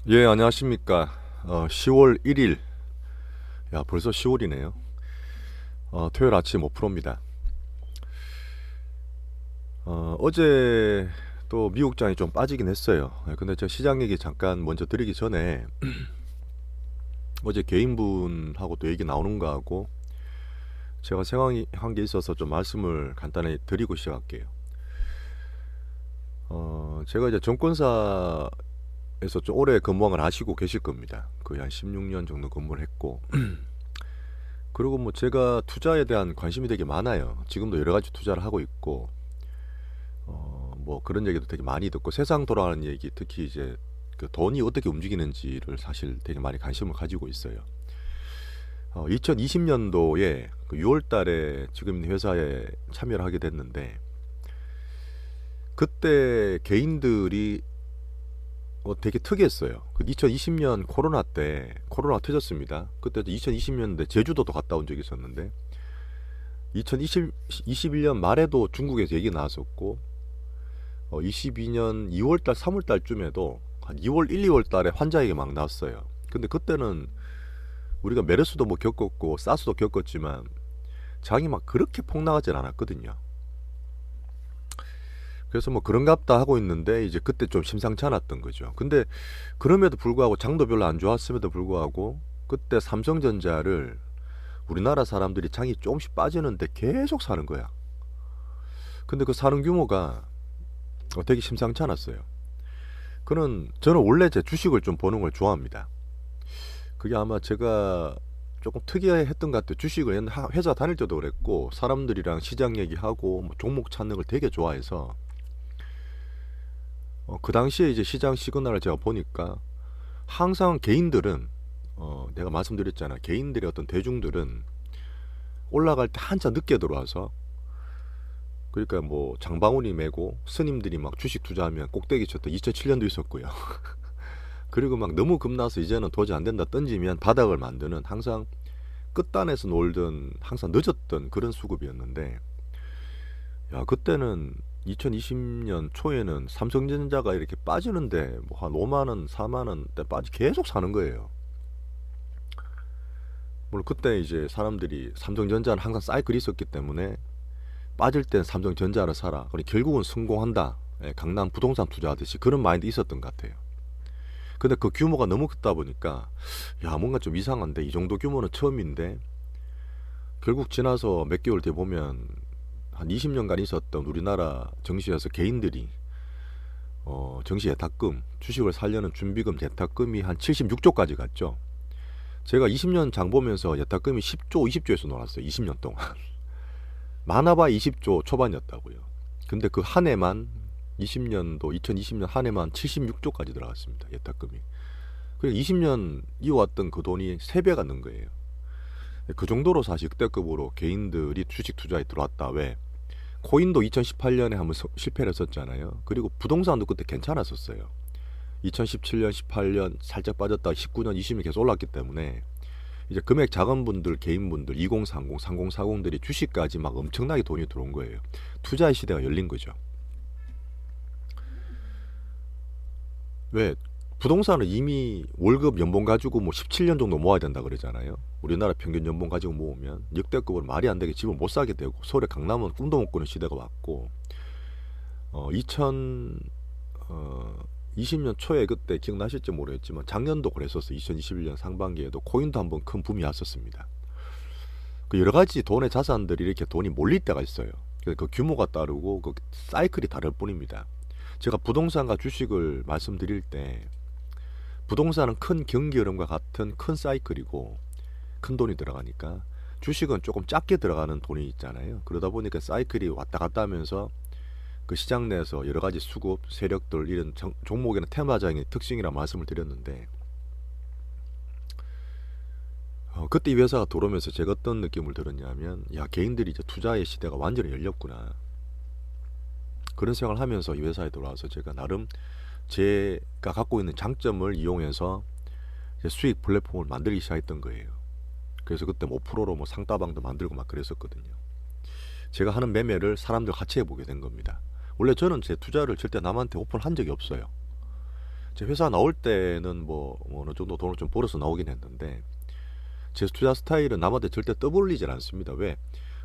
예, 안녕하십니까. 10월 1일. 야, 벌써 10월이네요. 토요일 아침 5%입니다. 어제 또 미국장이 좀 빠지긴 했어요. 근데 저 시장 얘기 잠깐 먼저 드리기 전에 어제 개인분하고 또 얘기 나오는 거 하고 제가 생각한 게 있어서 좀 말씀을 간단히 드리고 시작할게요. 제가 이제 정권사에서 좀 오래 근무한 걸 아시고 계실 겁니다. 거의 한 16년 정도 근무를 했고 그리고 뭐 제가 투자에 대한 관심이 되게 많아요. 지금도 여러 가지 투자를 하고 있고, 뭐 그런 얘기도 되게 많이 듣고 세상 돌아가는 얘기, 특히 이제 그 돈이 어떻게 움직이는지를 사실 되게 많이 관심을 가지고 있어요. 2020년도에 그 6월 달에 지금 있는 회사에 참여를 하게 됐는데, 그때 개인들이 되게 특이했어요. 그 2020년 코로나 때 코로나가 터졌습니다. 그때 2020년대 제주도도 갔다 온 적이 있었는데 2021년 말에도 중국에서 얘기 나왔었고 22년 2월달 3월달쯤에도 한 2월 1, 2월 달에 환자 얘기 막 나왔어요. 근데 그때는 우리가 메르스도 뭐 겪었고 사스도 겪었지만 장이 막 그렇게 폭락하진 않았거든요. 그래서 뭐 그런갑다 하고 있는데 이제 그때 좀 심상치 않았던 거죠. 근데 그럼에도 불구하고 장도 별로 안 좋았음에도 불구하고 그때 삼성전자를 우리나라 사람들이 장이 조금씩 빠지는데 계속 사는 거야. 근데 그 사는 규모가 되게 심상치 않았어요. 저는 원래 제 주식을 좀 보는 걸 좋아합니다. 그게 아마 제가 조금 특이했던 것 같아요. 주식을 회사 다닐 때도 그랬고 사람들이랑 시장 얘기하고 뭐 종목 찾는 걸 되게 좋아해서 그 당시에 이제 시장 시그널을 제가 보니까 항상 개인들은 내가 말씀드렸잖아. 개인들의 어떤 대중들은 올라갈 때 한참 늦게 들어와서 그러니까 뭐 장방울이 메고 스님들이 막 주식 투자하면 꼭대기 쳤던 2007년도 있었고요. 그리고 막 너무 겁나서 이제는 도저히 안 된다 던지면 바닥을 만드는 항상 끝단에서 놀던 항상 늦었던 그런 수급이었는데 야 그때는 2020년 초에는 삼성전자가 이렇게 빠지는데 뭐 한 5만 원, 4만 원대 빠지 계속 사는 거예요. 물론 그때 이제 사람들이 삼성전자는 항상 사이클이 있었기 때문에 빠질 땐 삼성전자를 사라. 그러니 결국은 성공한다. 예, 강남 부동산 투자하듯이 그런 마인드 있었던 것 같아요. 근데 그 규모가 너무 크다 보니까 야 뭔가 좀 이상한데 이 정도 규모는 처음인데 결국 지나서 몇 개월 뒤에 보면 한 20년간 있었던 우리나라 정시에서 개인들이 정시 예탁금 주식을 살려는 준비금 예탁금이 한 76조까지 갔죠. 제가 20년 장 보면서 예탁금이 10조 20조에서 놀았어요. 20년 동안. 많아봐 20조 초반이었다고요. 근데 그 한 해만 2020년 한 해만 76조까지 들어갔습니다. 예탁금이. 그리고 20년 이어왔던 그 돈이 3배가 는 거예요. 그 정도로 사실 그때급으로 개인들이 주식 투자에 들어왔다. 왜? 코인도 2018년에 한번 실패를 했었잖아요. 그리고 부동산도 그때 괜찮았었어요. 2017년, 18년 살짝 빠졌다가 19년, 20년 계속 올랐기 때문에 이제 금액 작은 분들, 개인분들 2030, 3040들이 주식까지 막 엄청나게 돈이 들어온 거예요. 투자의 시대가 열린 거죠. 왜? 부동산은 이미 월급 연봉 가지고 뭐 17년 정도 모아야 된다 그러잖아요. 우리나라 평균 연봉 가지고 모으면 역대급으로 말이 안 되게 집을 못 사게 되고 서울에 강남은 꿈도 못 꾸는 시대가 왔고 2020년 초에 그때 기억나실지 모르겠지만 작년도 그랬었어요. 2021년 상반기에도 코인도 한번 큰 붐이 왔었습니다. 그 여러 가지 돈의 자산들이 이렇게 돈이 몰릴 때가 있어요. 그 규모가 따르고 그 사이클이 다를 뿐입니다. 제가 부동산과 주식을 말씀드릴 때 부동산은 큰 경기 흐름과 같은 큰 사이클이고 큰 돈이 들어가니까 주식은 조금 작게 들어가는 돈이 있잖아요. 그러다 보니까 사이클이 왔다 갔다 하면서 그 시장 내에서 여러 가지 수급, 세력들 이런 종목이나 테마적인 특징이라 말씀을 드렸는데 그때 이 회사가 들어오면서 제가 어떤 느낌을 들었냐면 야 개인들이 이제 투자의 시대가 완전히 열렸구나 그런 생각을 하면서 이 회사에 들어와서 제가 나름 제가 갖고 있는 장점을 이용해서 수익 플랫폼을 만들기 시작했던 거예요. 그래서 그때 뭐 5%로 뭐 상따방도 만들고 막 그랬었거든요. 제가 하는 매매를 사람들 같이 해보게 된 겁니다. 원래 저는 제 투자를 절대 남한테 오픈한 적이 없어요. 제 회사 나올 때는 뭐 어느 정도 돈을 좀 벌어서 나오긴 했는데 제 투자 스타일은 남한테 절대 떠벌리질 않습니다. 왜?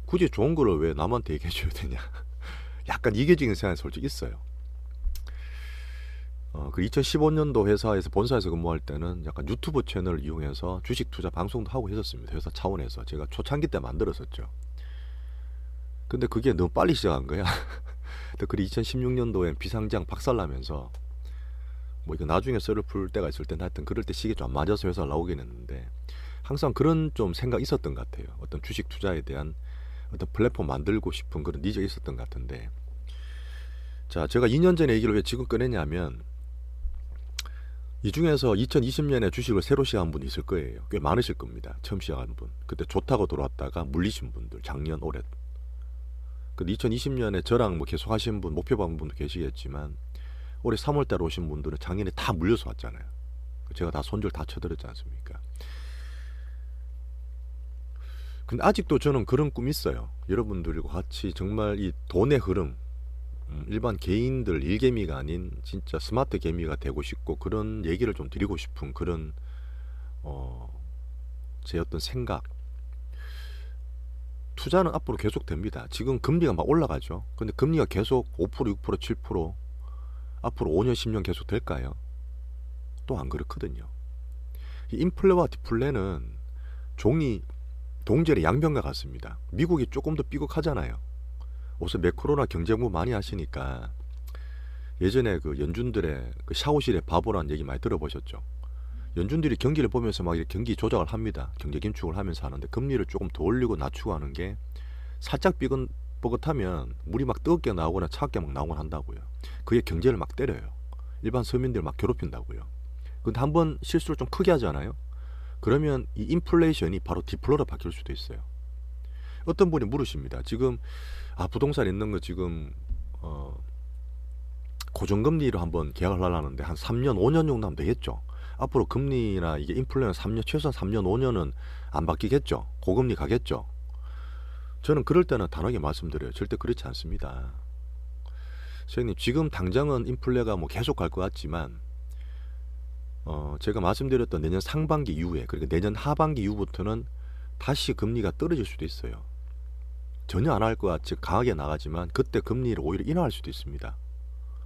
굳이 좋은 거를 왜 남한테 얘기해 줘야 되냐. 약간 이계적인 생각이 솔직히 있어요. 그 2015년도 회사에서 본사에서 근무할 때는 약간 유튜브 채널을 이용해서 주식 투자 방송도 하고 했었습니다. 회사 차원에서 제가 초창기 때 만들었었죠. 근데 그게 너무 빨리 시작한 거야. 그리 2016년도엔 비상장 박살나면서 뭐 이거 나중에 썰을 풀 때가 있을 텐데 하여튼 그럴 때 시기 좀 안 맞아서 회사 나오긴 했는데 항상 그런 좀 생각 있었던 것 같아요. 어떤 주식 투자에 대한 어떤 플랫폼 만들고 싶은 그런 니즈가 있었던 것 같은데 자 제가 2년 전에 얘기를 왜 지금 꺼냈냐면 이 중에서 2020년에 주식을 새로 시작한 분이 있을 거예요. 꽤 많으실 겁니다. 처음 시작한 분. 그때 좋다고 들어왔다가 물리신 분들 작년 올해. 근데 2020년에 저랑 뭐 계속 하신 분 목표 받은 분도 계시겠지만 올해 3월달 오신 분들은 작년에 다 물려서 왔잖아요. 제가 다 손절 다 쳐드렸지 않습니까? 근데 아직도 저는 그런 꿈이 있어요. 여러분들과 같이 정말 이 돈의 흐름 일반 개인들 일개미가 아닌 진짜 스마트 개미가 되고 싶고 그런 얘기를 좀 드리고 싶은 그런 제 어떤 생각 투자는 앞으로 계속 됩니다. 지금 금리가 막 올라가죠. 근데 금리가 계속 5% 6% 7% 앞으로 5년 10년 계속 될까요? 또 안 그렇거든요. 이 인플레와 디플레는 종이 동절의 양변과 같습니다. 미국이 조금 더 삐걱하잖아요. 요새 매크로나 경제공부 많이 하시니까 예전에 그 연준들의 그 샤워실의 바보라는 얘기 많이 들어보셨죠. 연준들이 경기를 보면서 막 이렇게 경기 조작을 합니다. 경제 긴축을 하면서 하는데 금리를 조금 더 올리고 낮추고 하는 게 살짝 삐긋하면 물이 막 뜨겁게 나오거나 차갑게 막 나오곤 한다고요. 그게 경제를 막 때려요. 일반 서민들 막 괴롭힌다고요. 근데 한번 실수를 좀 크게 하잖아요. 그러면 이 인플레이션이 바로 디플로로 바뀔 수도 있어요. 어떤 분이 물으십니다. 지금 부동산 있는 거 지금 고정금리로 한번 계약을 하려는데 한 3년 5년 정도 하면 되겠죠. 앞으로 금리나 이게 인플레는 3년 최소한 3년 5년은 안 바뀌겠죠. 고금리 가겠죠. 저는 그럴 때는 단호하게 말씀드려요. 절대 그렇지 않습니다. 선생님 지금 당장은 인플레가 뭐 계속 갈 것 같지만 제가 말씀드렸던 내년 상반기 이후에 그러니까 내년 하반기 이후부터는 다시 금리가 떨어질 수도 있어요. 전혀 안 할 것 같이 강하게 나가지만 그때 금리를 오히려 인하할 수도 있습니다.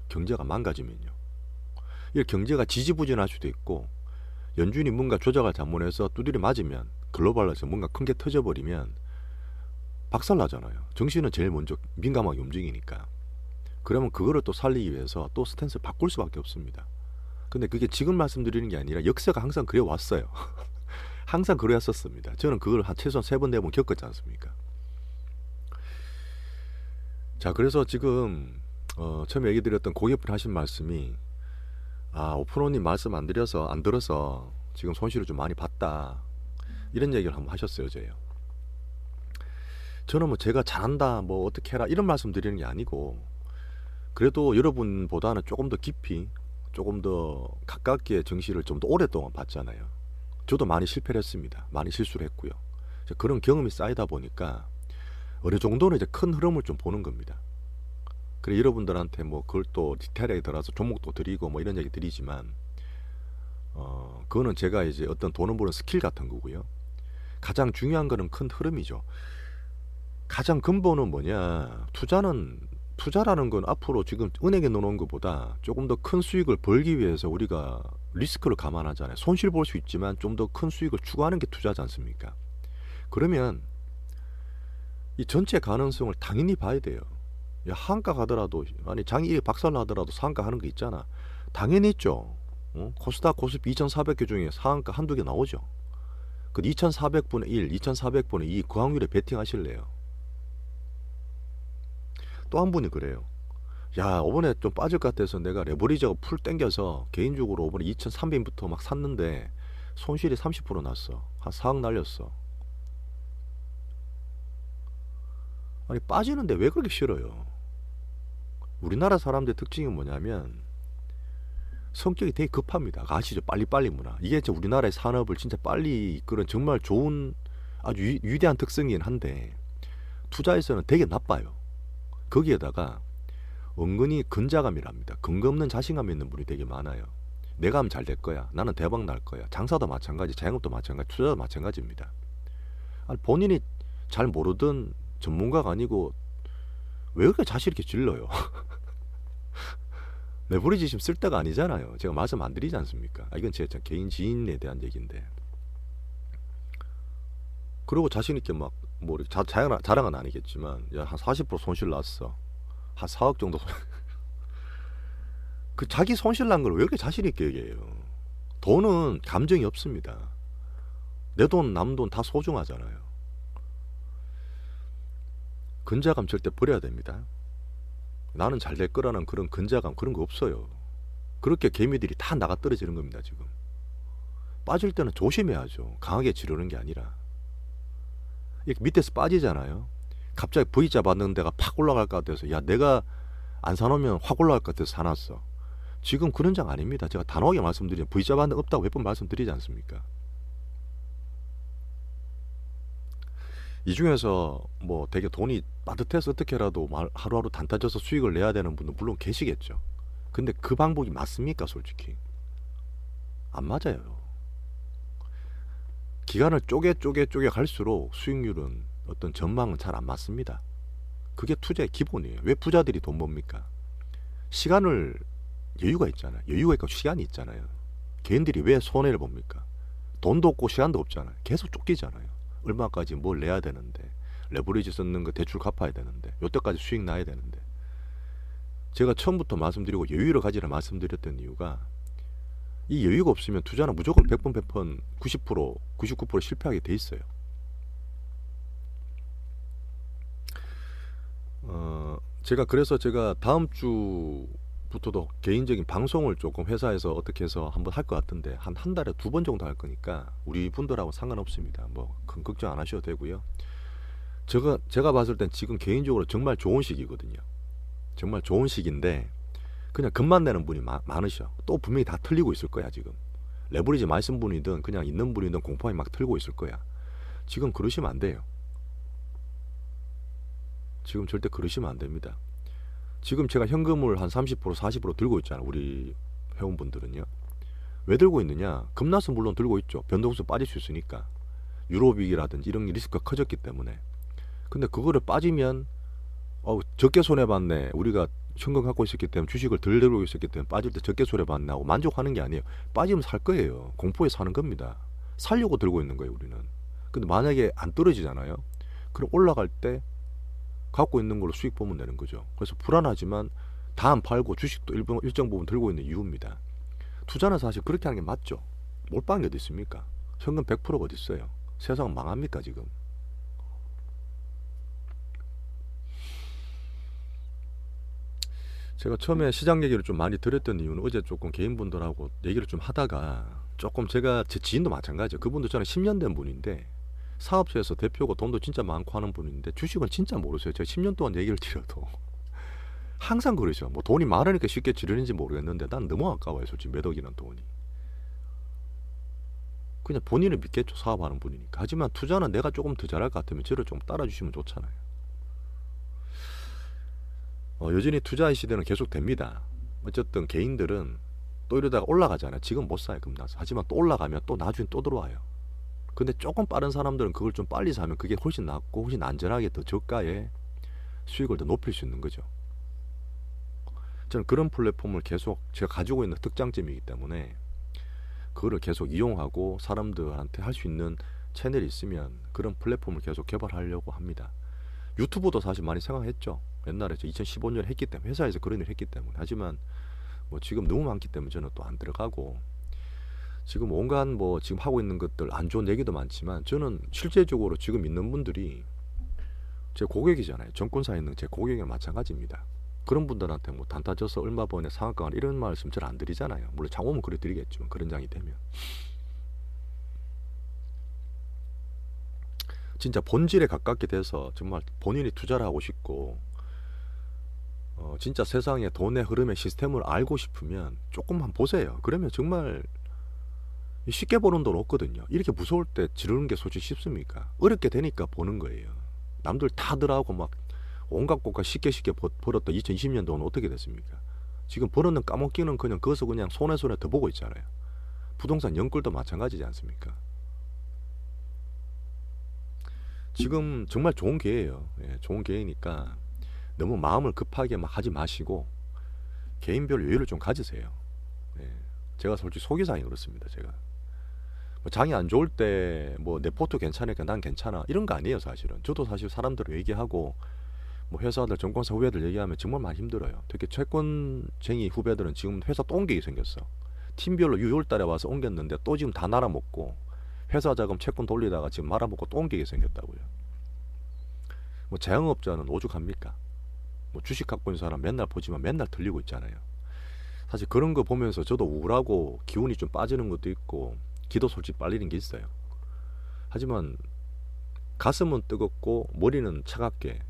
경제가 망가지면요. 이 경제가 지지부진할 수도 있고 연준이 뭔가 조작을 잘못해서 두드려 맞으면 글로벌에서 뭔가 큰 게 터져버리면 박살나잖아요. 정신은 제일 먼저 민감하게 움직이니까. 그러면 그거를 또 살리기 위해서 또 스탠스를 바꿀 수밖에 없습니다. 근데 그게 지금 말씀드리는 게 아니라 역사가 항상 그래 왔어요. 항상 그래왔었습니다. 저는 그걸 한 최소한 3번 4번 겪었지 않습니까? 자 그래서 지금 처음에 얘기 드렸던 고객분 하신 말씀이 오프로님 말씀 안 들어서 지금 손실을 좀 많이 봤다 이런 얘기를 한번 하셨어요. 저는 뭐 제가 잘한다 뭐 어떻게 해라 이런 말씀 드리는 게 아니고 그래도 여러분보다는 조금 더 깊이 조금 더 가깝게 정시를 좀 더 오랫동안 봤잖아요. 저도 많이 실패를 했습니다. 많이 실수를 했고요. 그런 경험이 쌓이다 보니까 어느 정도는 이제 큰 흐름을 좀 보는 겁니다. 그래 여러분들한테 뭐 그걸 또 디테일하게 들어서 종목도 드리고 뭐 이런 얘기 드리지만 그거는 제가 이제 어떤 돈을 버는 스킬 같은 거고요. 가장 중요한 거는 큰 흐름이죠. 가장 근본은 뭐냐? 투자라는 건 앞으로 지금 은행에 넣어놓은 것보다 조금 더 큰 수익을 벌기 위해서 우리가 리스크를 감안하잖아요. 손실 볼 수 있지만 좀 더 큰 수익을 추구하는 게 투자지 않습니까? 그러면 이 전체 가능성을 당연히 봐야 돼요. 하한가 가더라도 아니 장이 박살나더라도 상한가 하는 거 있잖아. 당연히 있죠. 코스닥 코스피 2400개 중에 상한가 한두 개 나오죠. 그 2400분의 1, 2400분의 2 그 확률에 베팅 하실래요? 또 한 분이 그래요. 야 이번에 좀 빠질 것 같아서 내가 레버리지가 풀 땡겨서 개인적으로 이번에 2300부터 막 샀는데 손실이 30% 났어. 한 4억 날렸어. 아니 빠지는데 왜 그렇게 싫어요? 우리나라 사람들의 특징이 뭐냐면 성격이 되게 급합니다. 아시죠? 빨리빨리 문화. 이게 진짜 우리나라의 산업을 진짜 빨리 이끄는 정말 좋은 아주 위대한 특성이긴 한데 투자에서는 되게 나빠요. 거기에다가 은근히 근자감이랍니다. 근거 없는 자신감 있는 분이 되게 많아요. 내가 하면 잘 될 거야. 나는 대박 날 거야. 장사도 마찬가지, 자영업도 마찬가지, 투자도 마찬가지입니다. 아니, 본인이 잘 모르던 전문가가 아니고 왜 그렇게 자신 있게 질러요? 레버리지 지금 쓸 때가 아니잖아요. 제가 말씀 안 드리지 않습니까? 이건 제 개인 지인에 대한 얘기인데. 그리고 자신 있게 막 뭐 자랑은 아니겠지만 야, 한 40% 손실 났어. 한 4억 정도 그 자기 손실 난 걸 왜 이렇게 자신 있게 얘기해요? 돈은 감정이 없습니다. 내 돈, 남 돈 다 소중하잖아요. 근자감 절대 버려야 됩니다. 나는 잘 될 거라는 그런 근자감 그런 거 없어요. 그렇게 개미들이 다 나가 떨어지는 겁니다. 지금 빠질 때는 조심해야죠. 강하게 지르는 게 아니라 이렇게 밑에서 빠지잖아요. 갑자기 V자 받는 데가 팍 올라갈 것 같아서 야 내가 안 사놓으면 확 올라갈 것 같아서 사놨어. 지금 그런 장 아닙니다. 제가 단호하게 말씀드리면 V자 받는 데 없다고 몇 번 말씀드리지 않습니까? 이 중에서 뭐 되게 돈이 빠듯해서 어떻게라도 하루하루 단타져서 수익을 내야 되는 분도 물론 계시겠죠. 근데 그 방법이 맞습니까? 솔직히 안 맞아요. 기간을 쪼개 갈수록 수익률은 어떤 전망은 잘 안 맞습니다. 그게 투자의 기본이에요. 왜 부자들이 돈 법니까? 시간을 여유가 있잖아요. 여유가 있고 시간이 있잖아요. 개인들이 왜 손해를 봅니까? 돈도 없고 시간도 없잖아요. 계속 쫓기잖아요. 얼마까지 뭘 내야 되는데 레버리지 썼는 거 대출 갚아야 되는데 요때까지 수익 나야 되는데 제가 처음부터 말씀드리고 여유를 가지라 말씀드렸던 이유가 이 여유가 없으면 투자는 무조건 100번 100번 90% 99% 실패하게 돼 있어요. 그래서 제가 다음 주부터도 개인적인 방송을 조금 회사에서 어떻게 해서 한번 할 것 같은데 한 달에 2번 정도 할 거니까 우리 분들하고 상관없습니다. 뭐 큰 걱정 안 하셔도 되고요. 제가 봤을 땐 지금 개인적으로 정말 좋은 시기거든요. 정말 좋은 시기인데 그냥 금만 내는 분이 많으셔. 또 분명히 다 틀리고 있을 거야 지금. 레버리지 많이 쓴 분이든 그냥 있는 분이든 공포에 막 틀고 있을 거야. 지금 그러시면 안 돼요. 지금 절대 그러시면 안 됩니다. 지금 제가 현금을 한 30% 40% 들고 있잖아요. 우리 회원분들은요. 왜 들고 있느냐? 급나서 물론 들고 있죠. 변동성 빠질 수 있으니까. 유로빅이라든지 이런 리스크가 커졌기 때문에. 근데 그거를 빠지면 적게 손해봤네. 우리가 현금 갖고 있었기 때문에 주식을 덜 들고 있었기 때문에 빠질 때 적게 손해봤네 하고 만족하는 게 아니에요. 빠지면 살 거예요. 공포에 사는 겁니다. 살려고 들고 있는 거예요 우리는. 근데 만약에 안 떨어지잖아요. 그럼 올라갈 때 갖고 있는 걸로 수익 보면 되는 거죠. 그래서 불안하지만 다 안 팔고 주식도 일정 부분 들고 있는 이유입니다. 투자는 사실 그렇게 하는 게 맞죠. 몰빵이 어디 있습니까? 현금 100%가 어디 있어요. 세상은 망합니까 지금. 제가 처음에 시장 얘기를 좀 많이 들었던 이유는 어제 조금 개인분들하고 얘기를 좀 하다가 조금 제가 제 지인도 마찬가지죠. 그분도 저는 10년 된 분인데 사업소에서 대표고 돈도 진짜 많고 하는 분인데 주식은 진짜 모르세요. 제가 10년 동안 얘기를 드려도 항상 그러죠. 뭐 돈이 많으니까 쉽게 지르는지 모르겠는데 난 너무 아까워요. 솔직히 몇 억이란 돈이. 그냥 본인을 믿겠죠. 사업하는 분이니까. 하지만 투자는 내가 조금 더 잘할 것 같으면 저를 좀 따라주시면 좋잖아요. 여전히 투자의 시대는 계속 됩니다. 어쨌든 개인들은 또 이러다가 올라가잖아요. 지금 못 사요. 급나서. 하지만 또 올라가면 또 나중에 또 들어와요. 근데 조금 빠른 사람들은 그걸 좀 빨리 사면 그게 훨씬 낫고 훨씬 안전하게 더 저가에 수익을 더 높일 수 있는 거죠. 저는 그런 플랫폼을 계속 제가 가지고 있는 특장점이기 때문에 그거를 계속 이용하고 사람들한테 할 수 있는 채널이 있으면 그런 플랫폼을 계속 개발하려고 합니다. 유튜브도 사실 많이 생각했죠. 옛날에 2015년에 했기 때문에 회사에서 그런 일을 했기 때문에. 하지만 뭐 지금 너무 많기 때문에 저는 또 안 들어가고 지금 온갖 뭐 지금 하고 있는 것들 안 좋은 얘기도 많지만 저는 실제적으로 지금 있는 분들이 제 고객이잖아요. 정권사에 있는 제 고객이랑 마찬가지입니다. 그런 분들한테 뭐 단타 져서 얼마 버네 상한가 이런 말씀 잘 안 드리잖아요. 물론 장 오면 그래 드리겠지만 그런 장이 되면 진짜 본질에 가깝게 돼서 정말 본인이 투자를 하고 싶고 진짜 세상의 돈의 흐름의 시스템을 알고 싶으면 조금만 보세요. 그러면 정말 쉽게 버는 돈 없거든요. 이렇게 무서울 때 지르는 게 솔직히 쉽습니까? 어렵게 되니까 보는 거예요. 남들 다 들어가고 막 온갖 곳과 쉽게 벌었던 2020년 돈은 어떻게 됐습니까? 지금 벌었는 까먹기는 그냥 그것을 그냥 손에 더 보고 있잖아요. 부동산 연끌도 마찬가지지 않습니까? 지금 정말 좋은 기회예요. 예, 좋은 기회니까 너무 마음을 급하게 막 하지 마시고 개인별 여유를 좀 가지세요. 예, 제가 솔직히 속이 상이 그렇습니다. 제가 뭐 장이 안 좋을 때 뭐 내 포트 괜찮으니까 난 괜찮아 이런 거 아니에요. 사실은 저도 사실 사람들 얘기하고 뭐 회사들 증권사 후배들 얘기하면 정말 많이 힘들어요. 특히 채권쟁이 후배들은 지금 회사 또 옮기게 생겼어. 팀별로 6월 달에 와서 옮겼는데 또 지금 다 날아먹고 회사 자금 채권 돌리다가 지금 말아먹고 또 옮기게 생겼다고요. 뭐 자영업자는 오죽합니까? 뭐 주식 갖고 있는 사람 맨날 보지만 맨날 틀리고 있잖아요. 사실 그런 거 보면서 저도 우울하고 기운이 좀 빠지는 것도 있고 기도 솔직히 빨리는 게 있어요. 하지만 가슴은 뜨겁고 머리는 차갑게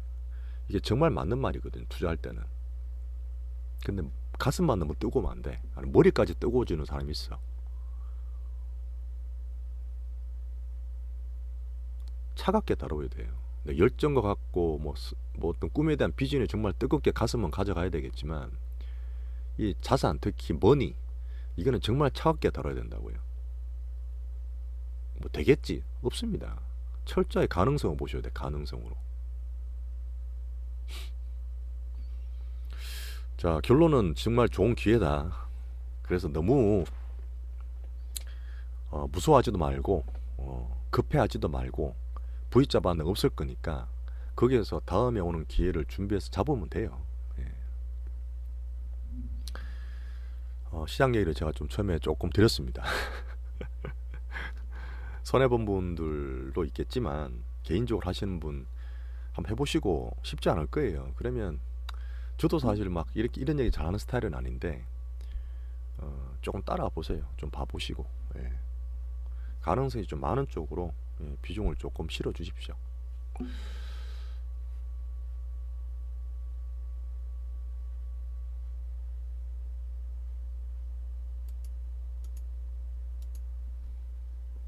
이게 정말 맞는 말이거든 투자할 때는. 근데 가슴만 너무 뜨거우면 안 돼. 머리까지 뜨거워지는 사람이 있어. 차갑게 다뤄야 돼요. 열정과 갖고 뭐 어떤 꿈에 대한 비전이 정말 뜨겁게 가슴은 가져가야 되겠지만 이 자산 특히 머니 이거는 정말 차갑게 다뤄야 된다고요. 뭐 되겠지? 없습니다. 철저히 가능성을 보셔야 돼. 가능성으로. 자, 결론은 정말 좋은 기회다. 그래서 너무 무서워하지도 말고 급해하지도 말고 V자 반응 없을 거니까 거기에서 다음에 오는 기회를 준비해서 잡으면 돼요. 예. 시장 얘기를 제가 좀 처음에 조금 드렸습니다. 손해본 분들도 있겠지만 개인적으로 하시는 분 한번 해보시고 쉽지 않을 거예요. 그러면 저도 사실 막 이렇게 이런 얘기 잘하는 스타일은 아닌데 조금 따라와 보세요. 좀 봐보시고 예. 가능성이 좀 많은 쪽으로 비중을 조금 실어 주십시오.